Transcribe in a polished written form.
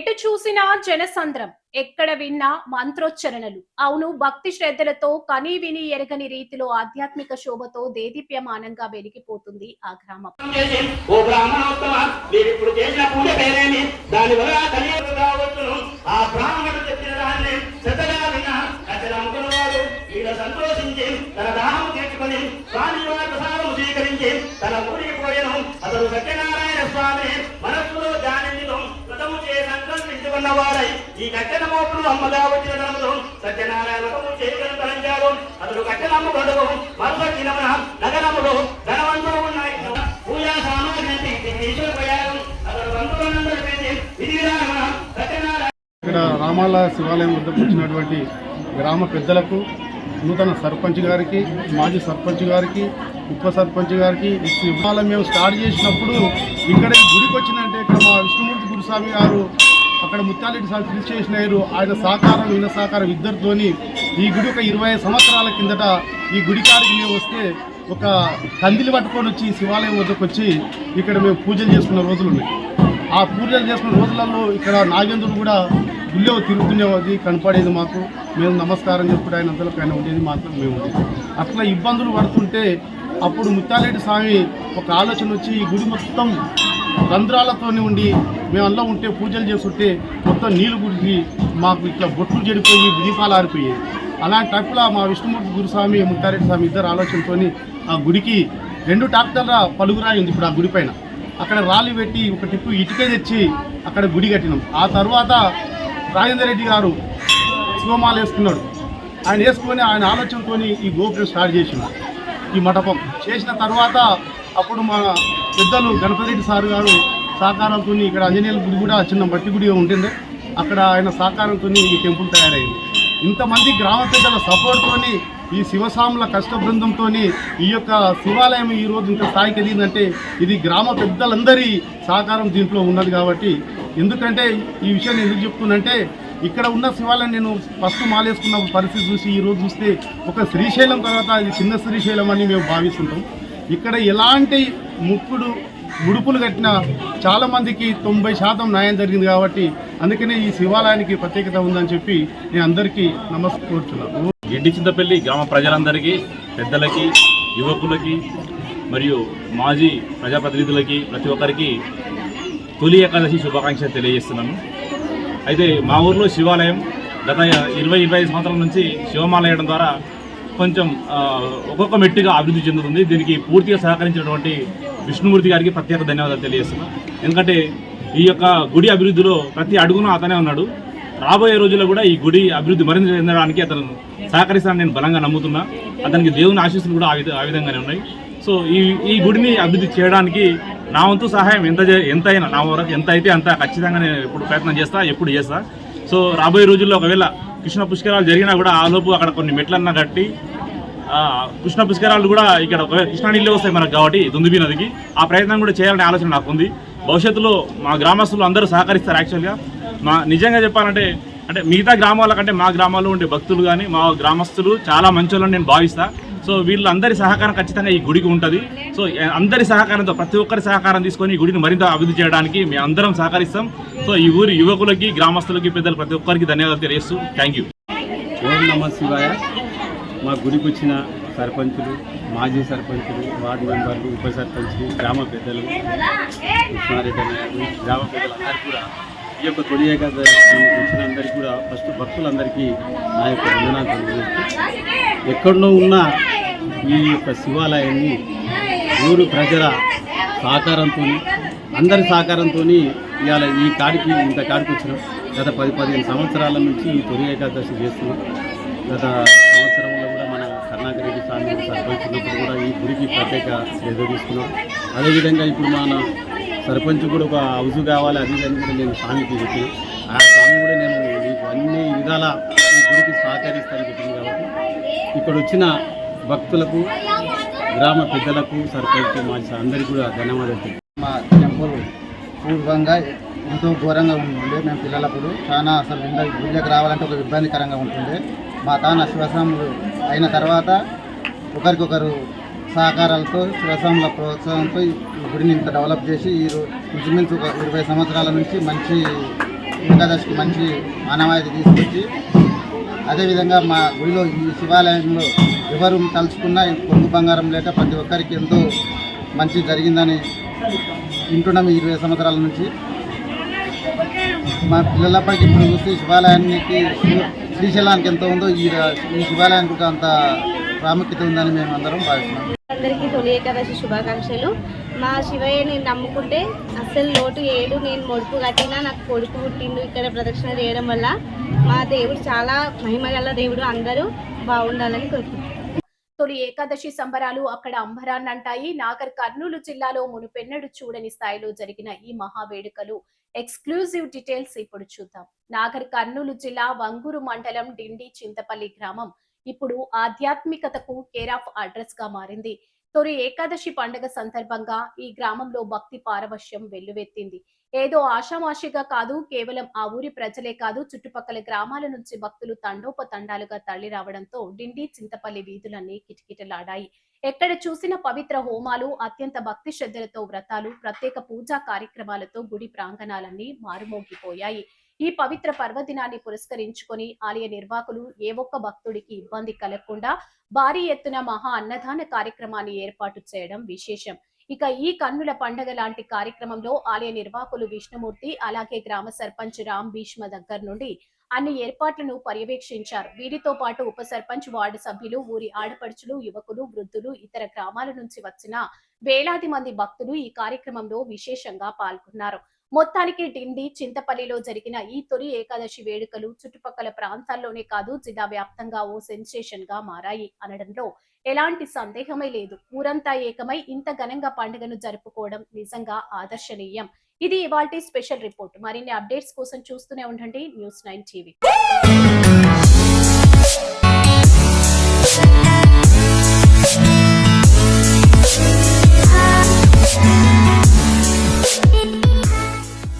ఎటు చూసినా జనసంద్రం, ఎక్కడ విన్నా మంత్రోచ్చరణలు. అవును, భక్తి శ్రద్ధలతో కనీ విని ఎరగని రీతిలో ఆధ్యాత్మిక శోభతో దేదీప్యమానంగా వెలిగిపోతుంది ఆ గ్రామం. తన ఊరికి పోయను అతడు సత్యనారాయణ స్వామి మనస్సులో ధ్యానించును వ్రతము చే సంకల్పించుకున్నవారై ఈ కట్టెల మోపులు అమ్మగా వచ్చిన ధనములు సత్యనారాయణ వ్రతము చేయగలను తలంచారు. అతడు కట్టెలమ్మ కొడుకు మరుసటి నగరములు ధనవంతులు ఉన్నాయి. పూజా సామాగ్రి తీసుకుపోయారు. అతడు బంధువులందరూ పెట్టి విధి విధానమున సత్యనారాయణ ఇక్కడ రామాల శివాలయం వద్దకు వచ్చినటువంటి గ్రామ పెద్దలకు, నూతన సర్పంచ్ గారికి, మాజీ సర్పంచ్ గారికి, ఉప సర్పంచ్ గారికి, ఈ శివాలయం మేము స్టార్ట్ చేసినప్పుడు ఇక్కడ ఈ గుడికి వచ్చిందంటే ఇక్కడ మా విష్ణుమూర్తి గురుస్వామి గారు, అక్కడ ముత్యాలరెడ్డి సార్ కృషి చేసినారు. ఆయన సహకారం ఈయన సహకారం ఇద్దరితోని ఈ గుడి ఒక 20 సంవత్సరాల కిందట ఈ గుడి కాడికి మేము వస్తే ఒక కందిలి పట్టుకొని వచ్చి శివాలయం వద్దకు వచ్చి ఇక్కడ మేము పూజలు చేసుకున్న రోజులు ఉన్నాయి. ఆ పూజలు చేసుకున్న రోజులలో ఇక్కడ నాగేంద్రుడు కూడా గుళ్ళో తిరుగుతునేది కనపడేది మాకు. మేము నమస్కారం చేసుకుంటే ఆయన అంతలో ఆయన ఉండేది మాత్రం మేము ఉండేది. అట్లా ఇబ్బందులు పడుతుంటే అప్పుడు ముత్యాలరెడ్డి స్వామి ఒక ఆలోచన వచ్చి ఈ గుడి మొత్తం రంధ్రాలతోనే ఉండి మేము అందులో ఉంటే పూజలు చేస్తుంటే మొత్తం నీళ్ళు గుడికి మాకు ఇట్లా బొట్లు చెడిపోయి దీపాలు ఆరిపోయేది. అలాంటి టైప్లో మా విష్ణుమూర్తి గురుస్వామి, ముత్యాలరెడ్డి స్వామి ఇద్దరు ఆలోచనతో ఆ గుడికి 2 ట్రాక్టర్ల పలుగురాయింది. ఇప్పుడు ఆ గుడి పైన అక్కడ రాళ్ళు పెట్టి ఒక టిప్పు ఇటుక తెచ్చి అక్కడ గుడి కట్టినాం. ఆ తర్వాత రాజేందర్ రెడ్డి గారు శివమాల వేసుకున్నాడు. ఆయన వేసుకొని ఆయన ఆలోచనతో ఈ గోపురం స్టార్ట్ చేసినాడు. ఈ మండపం చేసిన తర్వాత అప్పుడు మా పెద్దలు గణపతి రెడ్డి సార్ గారు సహకారంతో ఇక్కడ ఆంజనేయుల గుడి కూడా చిన్న మట్టి గుడిగా ఉంటుండే, అక్కడ ఆయన సహకారంతో ఈ టెంపుల్ తయారైంది. ఇంతమంది గ్రామ పెద్దల సపోర్ట్తో ఈ శివస్వాముల కష్ట బృందంతో ఈ యొక్క శివాలయం ఈరోజు ఇంత స్థాయికి ఎదిగిందంటే ఇది గ్రామ పెద్దలందరి సహకారం దీంట్లో ఉన్నది. కాబట్టి ఎందుకంటే ఈ విషయాన్ని ఎందుకు చెప్తున్నంటే ఇక్కడ ఉన్న శివాలయం నేను ఫస్ట్ మాలేసుకున్న పరిస్థితి చూసి ఈరోజు చూస్తే ఒక శ్రీశైలం తర్వాత ఇది చిన్న శ్రీశైలం అని మేము భావిస్తుంటాం. ఇక్కడ ఎలాంటి ముడుపులు కట్టిన చాలామందికి 90% న్యాయం జరిగింది. కాబట్టి అందుకనే ఈ శివాలయానికి ప్రత్యేకత ఉందని చెప్పి నేను అందరికీ నమస్కరిస్తున్నాను. గిడ్డి చింతపల్లి గ్రామ ప్రజలందరికీ, పెద్దలకి, యువకులకి మరియు మాజీ ప్రజాప్రతినిధులకి ప్రతి ఒక్కరికి తొలి ఏకాదశి శుభాకాంక్షలు తెలియజేస్తున్నాను. అయితే మా ఊర్లో శివాలయం గత 20-25 సంవత్సరాల నుంచి శివమాల వేయడం ద్వారా కొంచెం ఒక్కొక్క మెట్టుగా అభివృద్ధి చెందుతుంది. దీనికి పూర్తిగా సహకరించినటువంటి విష్ణుమూర్తి గారికి ప్రత్యేక ధన్యవాదాలు తెలియజేస్తున్నాను. ఎందుకంటే ఈ యొక్క గుడి అభివృద్ధిలో ప్రతి అడుగున అతనే ఉన్నాడు. రాబోయే రోజుల్లో కూడా ఈ గుడి అభివృద్ధి మరింత చెందడానికి అతను సహకరిస్తానని నేను బలంగా నమ్ముతున్నా. అతనికి దేవుని ఆశీస్సులు కూడా ఆ విధంగానే ఉన్నాయి. సో ఈ గుడిని అభివృద్ధి చేయడానికి నా వంతు సహాయం ఎంతైనా నా వరకు ఎంత అయితే అంత ఖచ్చితంగా నేను ఎప్పుడు ప్రయత్నం ఎప్పుడు చేస్తా. సో రాబోయే రోజుల్లో ఒకవేళ కృష్ణ పుష్కరాలు జరిగినా కూడా ఆ లోపు అక్కడ కొన్ని మెట్లన్నా కట్టి కృష్ణ పుష్కరాలు కూడా ఇక్కడ కృష్ణా నీళ్ళే వస్తాయి మనకు కాబట్టి దుందుబి నదికి ఆ ప్రయత్నం కూడా చేయాలనే ఆలోచన నాకు ఉంది. భవిష్యత్తులో మా గ్రామస్తులు అందరూ సహకరిస్తారు. యాక్చువల్గా నిజంగా చెప్పాలంటే మిగతా గ్రామాల కంటే మా గ్రామాల్లో ఉండే భక్తులు కానీ మా గ్రామస్తులు చాలా మంచోళ్ళని నేను భావిస్తా. సో వీళ్ళందరి సహకారం ఖచ్చితంగా ఈ గుడికి ఉంటుంది. సో అందరి సహకారంతో ప్రతి ఒక్కరి సహకారం తీసుకొని ఈ గుడిని మరింత అభివృద్ధి చేయడానికి మేము అందరం సహకరిస్తాం. సో ఈ ఊరి యువకులకి, గ్రామస్తులకి, పెద్దలు ప్రతి ఒక్కరికి ధన్యవాదాలు తెలియజేస్తూ థ్యాంక్ యూ. ఓం నమః శివాయ. మా గుడికి వచ్చిన సర్పంచులు, మాజీ సర్పంచులు, వార్డు మెంబర్లు, ఉప సర్పంచులు, గ్రామ పెద్దలు, కృష్ణారెడ్డి గారు, గ్రామ పెద్దలందరికీ కూడా ఈ యొక్క తొలి ఏకాదశి వచ్చిన అందరికీ కూడా ఫస్ట్ భక్తులందరికీ నా యొక్క వందనాలు తెలియజేస్తూ, ఎక్కడో ఉన్న ఈ యొక్క శివాలయాన్ని ఊరు ప్రజల సహకారంతో, అందరి సహకారంతో ఇవాళ ఇంత కాడికి వచ్చినాం. గత 10-15 సంవత్సరాల నుంచి ఈ తొలి ఏకాదశి చేస్తున్నాం. గత సంవత్సరంలో కూడా మన కరుణాకర్ రెడ్డి స్వామి సర్పంచ్ ఉన్నప్పుడు కూడా ఈ గుడికి ప్రత్యేక శ్రద్ధ తీసుకున్నాం. అదేవిధంగా ఇప్పుడు మన సర్పంచ్ కూడా ఒక హౌస్ కావాలి అది అని కూడా నేను స్వామికి చెప్పి ఆ స్వామి కూడా నేను మీకు అన్ని విధాల ఈ గుడికి సహకరిస్తానని చెప్పింది. కాబట్టి ఇక్కడ వచ్చిన భక్తులకు, గ్రామ పెద్దలకు, సర్పంచ్, మాజీ అందరికీ కూడా ధన్యవాదాలు. మా టెంపుల్ పూర్వంగా ఎంతో ఘోరంగా ఉంటుండే. మేము పిల్లలప్పుడు చాలా అసలు గుడిలోకి రావాలంటే ఒక ఇబ్బందికరంగా ఉంటుండే. మా తాన శివస్వాములు అయిన తర్వాత ఒకరికొకరు సహకారాలతో, శివస్వాముల ప్రోత్సాహంతో ఈ గుడిని ఇంత డెవలప్ చేసి ఇంచుమించు ఒక 20 సంవత్సరాల నుంచి మంచి ఏకాదశికి మంచి ఆనవాయితీ తీసుకొచ్చి అదేవిధంగా మా గుడిలో ఈ శివాలయంలో ఎవరు తలుచుకున్నా పొంగు బంగారం లేక ప్రతి ఒక్కరికి ఎంతో మంచి జరిగిందని వింటున్నాం 20 సంవత్సరాల నుంచి. మా పిల్లలప్పటికి ఇప్పుడు చూస్తే శివాలయానికి శ్రీశైలానికి ఎంత ఉందో ఈ శివాలయానికి కూడా అంత ప్రాముఖ్యత ఉందని మేము అందరం భావిస్తున్నాం. అందరికీ తొలి ఏకాదశి శుభాకాంక్షలు. మా శివయ్యని నమ్ముకుంటే అస్సలు లోటు ఏడు. నేను మొడుపు కట్టినా నాకు కొడుకు పుట్టిండు. ఇక్కడ ప్రదక్షిణ చేయడం వల్ల మా దేవుడు చాలా మహిమగల దేవుడు. అందరూ బాగుండాలని కోరుకుంటున్నాను. తొలి ఏకాదశి సంబరాలు అక్కడ అంబరాన్నంటాయి. నాగర్ కర్నూలు జిల్లాలో మునుపెన్నడు చూడని స్థాయిలో జరిగిన ఈ మహావేడుకలు ఎక్స్క్లూజివ్ డీటెయిల్స్ ఇప్పుడు చూద్దాం. నాగర్ కర్నూలు జిల్లా వంగూరు మండలం డిండి చింతపల్లి గ్రామం ఇప్పుడు ఆధ్యాత్మికతకు కేర్ ఆఫ్ అడ్రస్ గా మారింది. తొలి ఏకాదశి పండుగ సందర్భంగా ఈ గ్రామంలో భక్తి పారవశ్యం వెల్లువెత్తింది. ఏదో ఆషామాషిగా కాదు, కేవలం ఆ ఊరి ప్రజలే కాదు, చుట్టుపక్కల గ్రామాల నుంచి భక్తులు తండోపతండాలుగా తరలి రావడంతో డిండి చింతపల్లి వీధులన్నీ కిటకిటలాడాయి. ఎక్కడ చూసిన పవిత్ర హోమాలు, అత్యంత భక్తి శ్రద్ధలతో వ్రతాలు, ప్రత్యేక పూజా కార్యక్రమాలతో గుడి ప్రాంగణాలన్నీ మారుమోగిపోయాయి. ఈ పవిత్ర పర్వదినాన్ని పురస్కరించుకొని ఆలయ నిర్వాహకులు ఏ ఒక్క భక్తుడికి ఇబ్బంది కలగకుండా భారీ ఎత్తున మహా అన్నదాన కార్యక్రమాన్ని ఏర్పాటు చేయడం విశేషం. ఇక ఈ కన్నుల పండగ లాంటి కార్యక్రమంలో ఆలయ నిర్వాహకులు విష్ణుమూర్తి, అలాగే గ్రామ సర్పంచ్ రామ్ భీష్మ దగ్గర నుండి అన్ని ఏర్పాట్లను పర్యవేక్షించారు. వీరితో పాటు ఉప సర్పంచ్, వార్డు సభ్యులు, ఊరి ఆడపడుచులు, యువకులు, వృద్ధులు, ఇతర గ్రామాల నుంచి వచ్చిన వేలాది మంది భక్తులు ఈ కార్యక్రమంలో విశేషంగా పాల్గొన్నారు. మొత్తానికి డిండి చింతపల్లిలో జరిగిన ఈ తొలి ఏకాదశి వేడుకలు చుట్టుపక్కల ప్రాంతాల్లోనే కాదు, జిల్లా వ్యాప్తంగా ఓ సెన్సేషన్ గా మారాయి అనడంలో ఎలాంటి సందేహమే లేదు. ఊరంతా ఏకమై ఇంత ఘనంగా పండుగను జరుపుకోవడం నిజంగా ఆదర్శనీయం. ఇది ఇవాల్టి స్పెషల్ రిపోర్ట్. మరిన్ని అప్డేట్స్ కోసం చూస్తూనే ఉండండి News9 TV.